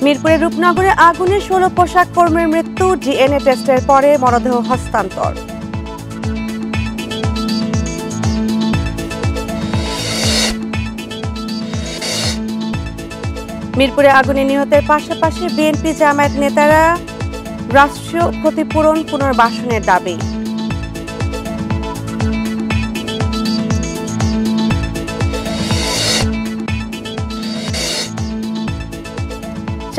মিরপুরের রূপনগরে আগুনে 16 পোশাক কর্মীর মৃত্যু, ডিএনএ টেস্টের পরে মরদেহ হস্তান্তর। মিরপুরে আগুনে নিহতের পাশাপাশি বিএনপি জামায়াত নেতারা রাষ্ট্রীয় ক্ষতিপূরণ পুনর্বাসনের দাবি।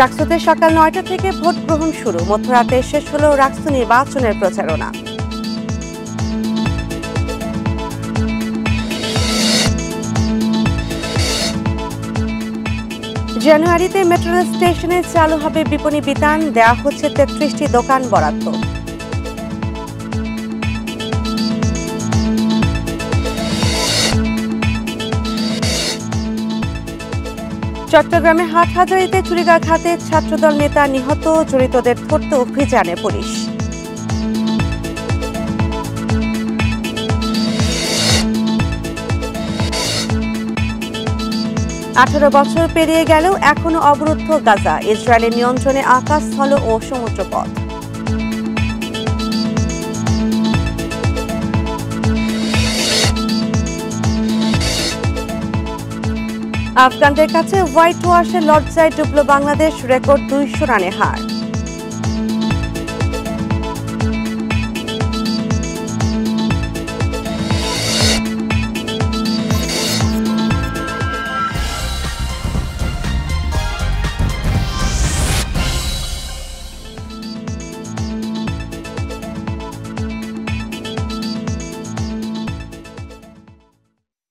চাকসুতে সকাল 9টা থেকে ভোট গ্রহণ শুরু, মধ্যরাতে শেষ হল রাষ্ট্র নির্বাচনের প্রচারণা। জানুয়ারিতে মেট্রো রেল স্টেশনে চালু হবে বিপণী বিতান, দেওয়া হচ্ছে 33টি দোকান বরাদ্দ। চট্টগ্রামে হাটহাজারীতে চুরিকাঘাতে ছাত্রদল নেতা নিহত, জড়িতদের ধরতে অভিযানে পুলিশ। আঠারো বছর পেরিয়ে গেলেও এখনো অবরুদ্ধ গাজা, ইসরায়েলের নিয়ন্ত্রণে আকাশ, স্থল ও সমুদ্রপথ। আফগানদের কাছে হোয়াইট ওয়াশে লজ্জায় ডুবল বাংলাদেশ, রেকর্ড 200 রানে হার।